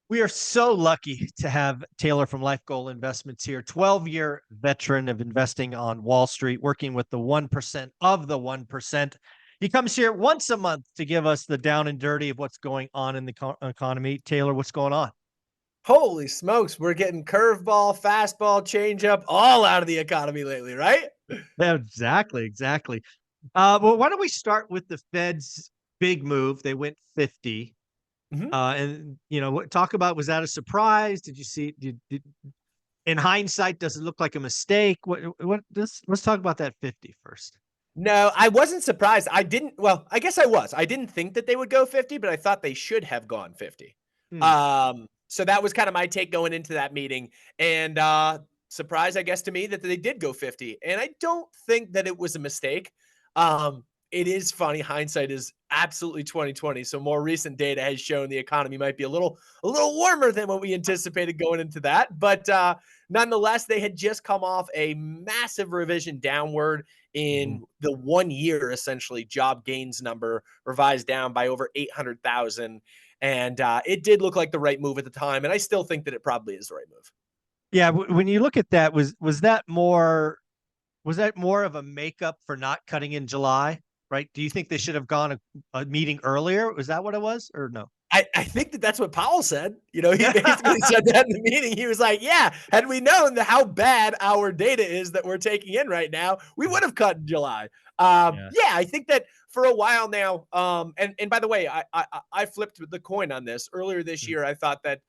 We are so lucky to have Taylor from Life Goal Investments here, 12-year veteran of investing on Wall Street, working with the 1% of the 1%. He comes here once a month to give us the down and dirty of what's going on in the economy. Taylor, what's going on? Holy smokes, we're getting curveball, fastball, changeup all out of the economy lately, right? Yeah, exactly, exactly. Well, why don't we start with the Fed's big move? They went 50. Mhm. And talk about, was that a surprise? Did you see? In hindsight, does it look like a mistake? Let's talk about that 50 first. No, I wasn't surprised. I didn't well, I guess I was. I didn't think that they would go 50, but I thought they should have gone 50. Hmm. So that was kind of my take going into that meeting. And surprise, I guess, to me that they did go 50. And I don't think that it was a mistake. It is funny. Hindsight is absolutely 2020. So more recent data has shown the economy might be a little warmer than what we anticipated going into that. But nonetheless, they had just come off a massive revision downward Mhm. in the 1 year, essentially, job gains number revised down by over 800,000. And it did look like the right move at the time. And I still think that it probably is the right move. Yeah, when you look at that, was that more of a makeup for not cutting in July, right? Do you think they should have gone a meeting earlier? Was that what it was, or no? I think that that's what Powell said. He basically said that in the meeting. He was like, yeah, had we known how bad our data is that we're taking in right now, we would have cut in July. Yeah. Yeah, I think that for a while now, and by the way, I flipped the coin on this. Earlier this Mm. year, I thought that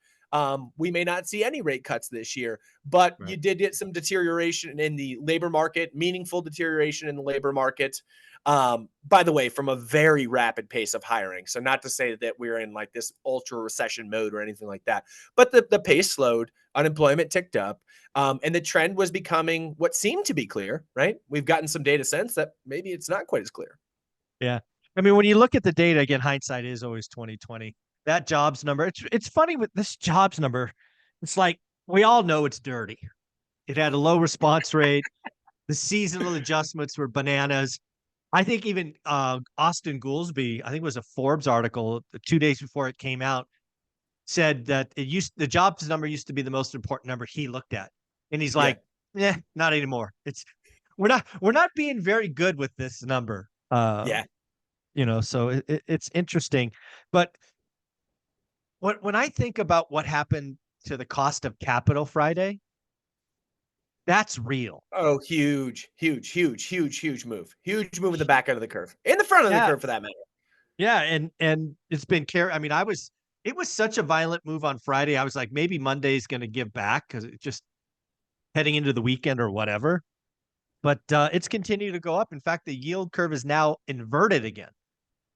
we may not see any rate cuts this year, but you Right. did get some deterioration in the labor market, meaningful deterioration in the labor market. By the way, from a very rapid pace of hiring. So not to say that we're in like this ultra recession mode or anything like that, but the pace slowed, unemployment ticked up, and the trend was becoming what seemed to be clear, right? We've gotten some data sense that maybe it's not quite as clear. Yeah. I mean, when you look at the data again, hindsight is always 2020. That jobs number, it's funny with this jobs number. It's like we all know it's dirty. It had a low response rate. The seasonal adjustments were bananas. I think even Austin Goolsbee, I think it was a Forbes article 2 days before it came out, said that the jobs number used to be the most important number he looked at, and he's Yeah. like, "Yeah, not anymore. We're not being very good with this number." Yeah. So it's interesting, but when I think about what happened to the cost of capital Friday, that's real. Oh, huge, huge, huge, huge, huge move. Huge move in the back end of the curve. In the front of the Yeah, curve for that matter. yeah, and it's been care. I mean, it was such a violent move on Friday. I was like, maybe Monday's going to give back because it just heading into the weekend or whatever. But it's continued to go up. In fact, the yield curve is now inverted again.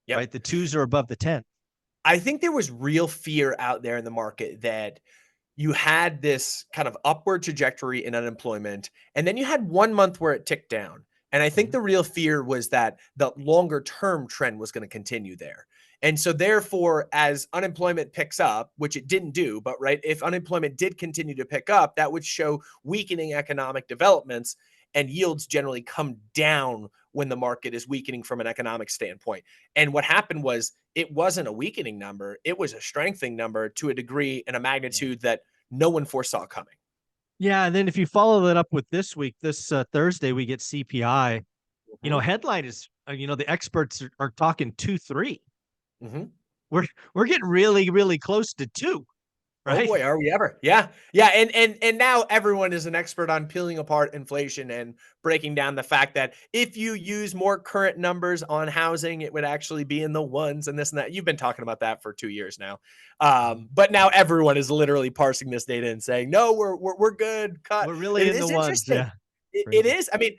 Yep. Right, the twos are above the 10. I think there was real fear out there in the market that you had this kind of upward trajectory in unemployment, and then you had 1 month where it ticked down. And I think Mhm. the real fear was that the longer term trend was going to continue there. And so, therefore, as unemployment picks up, which it didn't do, but right, if unemployment did continue to pick up, that would show weakening economic developments, and yields generally come down when the market is weakening from an economic standpoint. And what happened was it wasn't a weakening number, it was a strengthening number to a degree and a Yeah. magnitude that no one foresaw coming. Yeah, and then if you follow that up with this week, this Thursday, we get CPI. Mhm, Headline is, the experts are talking 2.3. mhm. We're getting really, really close to two, Oh right? boy, are we ever? Yeah, yeah, and now everyone is an expert on peeling apart inflation and breaking down the fact that if you use more current numbers on housing, it would actually be in the ones and this and that. You've been talking about that for 2 years now, Mhm. but now everyone is literally parsing this data and saying, "No, we're good." Cut. We're really It in the is ones, interesting. yeah. It Crazy. is. I mean,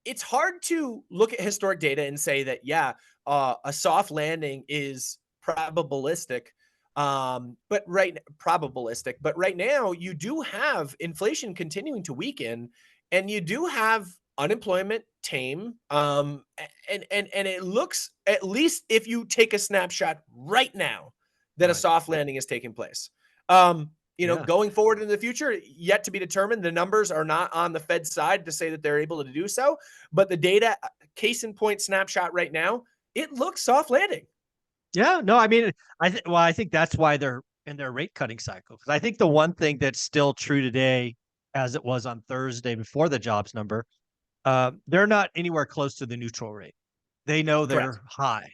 it's hard to look at historic data and say that, yeah, a soft landing is probabilistic. But right now you do have inflation continuing to weaken, and you do have unemployment tame. And it looks, at least if you take a snapshot right now, that a Right. soft landing is taking place. Um, Yeah. going forward in the future, yet to be determined. The numbers are not on the Fed's side to say that they're able to do so, but the data, case in point, snapshot right now, it looks soft landing. Yeah, no, I mean, I think that's why in their rate cutting cycle. Because I think the one thing that's still true today, as it was on Thursday before the jobs number, they're not anywhere close to the neutral rate. They know Correct. they're high.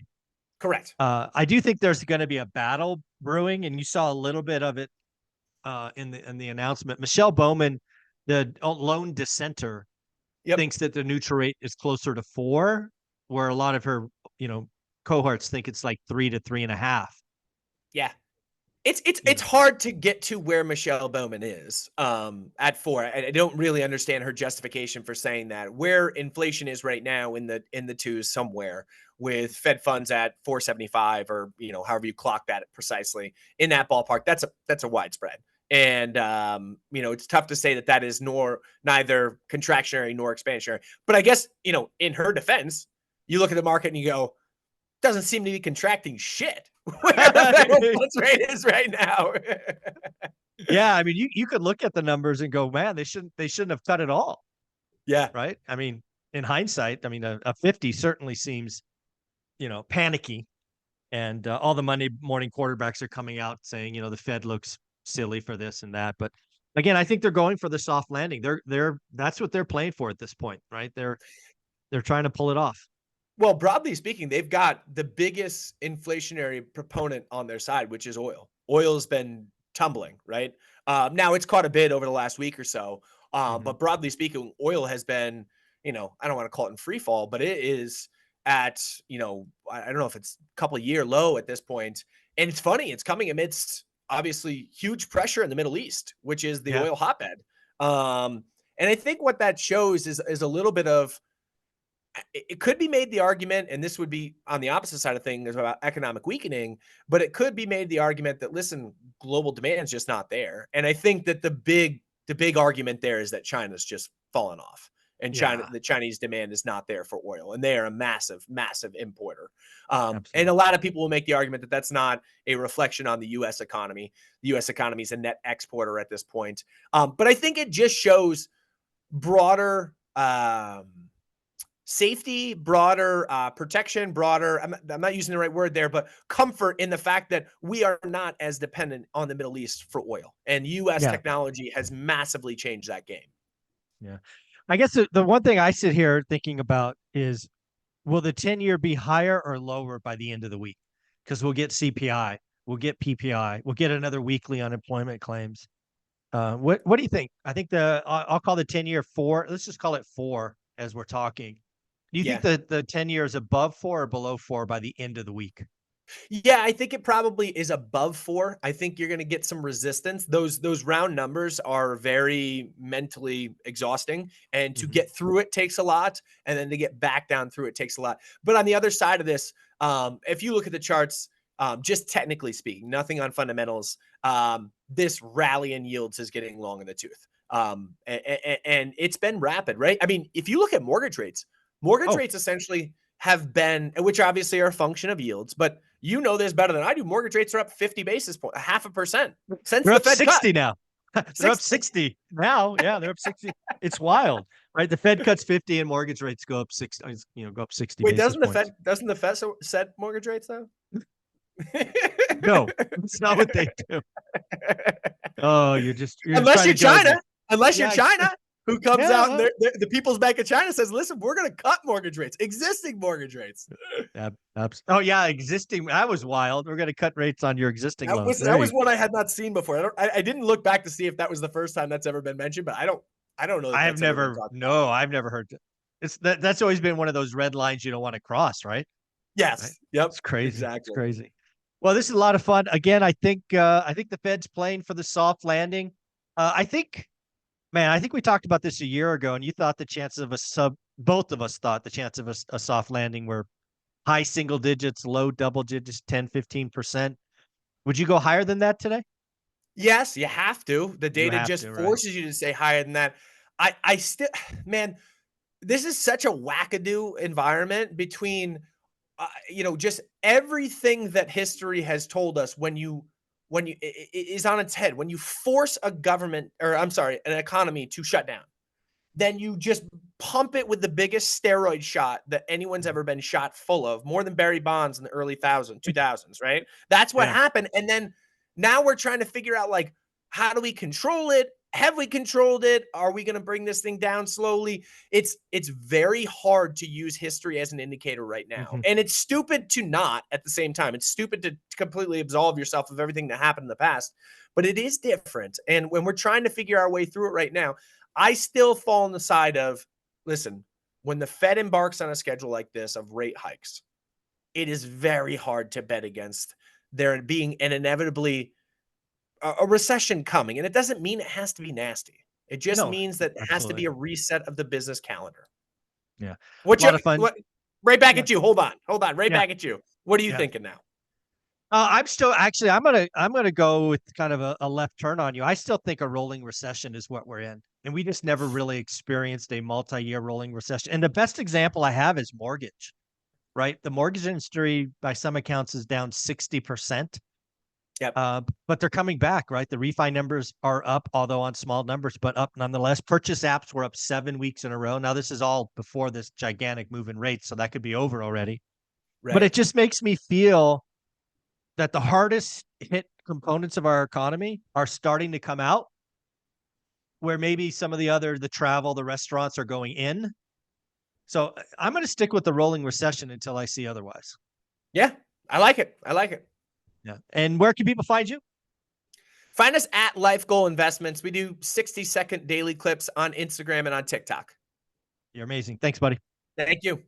Correct. I do think there's going to be a battle brewing, and you saw a little bit of it in the announcement. Michelle Bowman, the lone dissenter, Yep. thinks that the neutral rate is closer to 4, where a lot of her, cohorts think it's like 3 to 3.5. Yeah. It's You it's know, hard to get to where Michelle Bowman is at 4. I don't really understand her justification for saying that. Where inflation is right now in the twos somewhere, with Fed funds at 4.75, or however you clock that precisely, in that ballpark. That's a widespread. And it's tough to say that is neither contractionary nor expansionary. But I guess, in her defense, you look at the market and you go, doesn't seem to be contracting shit where the federal funds rate is right now. yeah, I mean, you could look at the numbers and go, man, they shouldn't have cut it all, Yeah. right? I mean, in hindsight, I mean, a 50 certainly seems, panicky, and all the Monday morning quarterbacks are coming out saying, the Fed looks silly for this and that. But again, I think they're going for the soft landing. That's what they're playing for at this point, right? They're trying to pull it off. Well, broadly speaking, they've got the biggest inflationary proponent on their side, which is oil. Oil's been tumbling, right? Now it's caught a bit over the last week or so. Mhm. But broadly speaking, oil has been, I don't want to call it in free fall, but it is at, I don't know if it's a couple of year low at this point. And it's funny, it's coming amidst obviously huge pressure in the Middle East, which is the Yeah. oil hotbed. And I think what that shows is a little bit of, it could be made the argument, and this would be on the opposite side of things about economic weakening, but it could be made the argument that, listen, global demand is just not there. And I think that the big argument there is that China's just fallen off, and Yeah. the Chinese demand is not there for oil, and they are a massive, massive importer. And a Absolutely. lot of people will make the argument that that's not a reflection on the U.S. economy. The U.S. economy is a net exporter at this point. But I think it just shows broader safety, broader protection, broader, I'm not using the right word there, but comfort in the fact that we are not as dependent on the Middle East for oil. And US Yeah. technology has massively changed that game. Yeah. I guess the one thing I sit here thinking about is, will the 10-year be higher or lower by the end of the week? Because we'll get CPI, we'll get PPI, we'll get another weekly unemployment claims. What do you think? I think I'll call the 10-year 4. Let's just call it 4 as we're talking. Do you think Yeah. that the 10-year is above 4 or below 4 by the end of the week? Yeah, I think it probably is above 4. I think you're going to get some resistance. Those round numbers are very mentally exhausting, and to Mhm. get through it takes a lot, and then to get back down through it takes a lot. But on the other side of this, if you look at the charts, just technically speaking, nothing on fundamentals, this rally in yields is getting long in the tooth. And it's been rapid, right? I mean, if you look at mortgage Oh, rates essentially have been, which obviously are a function of yields, but this better than I do. Mortgage rates are up 50 basis points, 0.5% since they're the up Fed cut. 60 now. They're up 60. 60 now. Yeah, they're up 60. It's wild, right? The Fed cuts 50 and mortgage rates go up 60, go up 60 Wait, basis doesn't the points. Fed doesn't the Fed set mortgage rates though? No, it's not what they do. Oh, you're just unless trying you're to judge China, me. unless you're Yeah, China, who comes yeah, out and well, the People's Bank of China says, "Listen, we're going to cut mortgage rates, existing mortgage rates." oh yeah, existing. That was wild. We're going to cut rates on your existing That loans. was There that you. was one I had not seen before. I didn't look back to see if that was the first time that's ever been mentioned, but I don't know that I have that's ever been never. talked about. No, I've never heard. That's always been one of those red lines you don't want to cross, right? Right. Yes. Yep. It's crazy. It's Exactly. crazy. Well, this is a lot of fun. Again, I think the Fed's playing for the soft landing. I think, man, I think we talked about this a year ago, and you thought the chances of both of us thought the chance of a soft landing were high single digits, low double digits, 10, 15%. Would you go higher than that today? Yes, you have to. The You data have just to, right? forces you to say higher than that. I still, man, this is such a wackadoo environment between, just everything that history has told us. When you is on its head, when you force a government, or I'm sorry, an economy to shut down, then you just pump it with the biggest steroid shot that anyone's Mhm. ever been shot full of, more than Barry Bonds in the early 2000s, right? That's what Yeah. happened. And then Now we're trying to figure out, like, how do we control it? Have we controlled it? Are we going to bring this thing down slowly? It's very hard to use history as an indicator right now. And it's stupid to not at the same time. It's stupid to completely absolve yourself of everything that happened in the past, but it is different. And when we're trying to figure our way through it right now, I still fall on the side of, listen, when the Fed embarks on a schedule like this of rate hikes, it is very hard to bet against there being an inevitably a recession coming. And it doesn't mean it has to be nasty. It just No, means that it has to be absolutely. a reset of the business calendar. Yeah. What A lot of fun. right back Yeah. at you. Hold on. Right Yeah. back at you. What are you Yeah. thinking now? I'm still actually I'm gonna go with kind of a left turn on you. I still think a rolling recession is what we're in. And we just never really experienced a multi-year rolling recession. And the best example I have is mortgage, right? The mortgage industry, by some accounts, is down 60%. Yep. But they're coming back, right? The refi numbers are up, although on small numbers, but up nonetheless. Purchase apps were up 7 weeks in a row. Now, this is all before this gigantic move in rates, so that could be over already. But it Right. just makes me feel that the hardest hit components of our economy are starting to come out, where maybe some of the travel, the restaurants are going in. So I'm going to stick with the rolling recession until I see otherwise. Yeah. I like it. I like it. Yeah. And where can people find you? Find us at Life Goal Investments. We do 60-second daily clips on Instagram and on TikTok. You're amazing. Thanks, buddy. Thank you.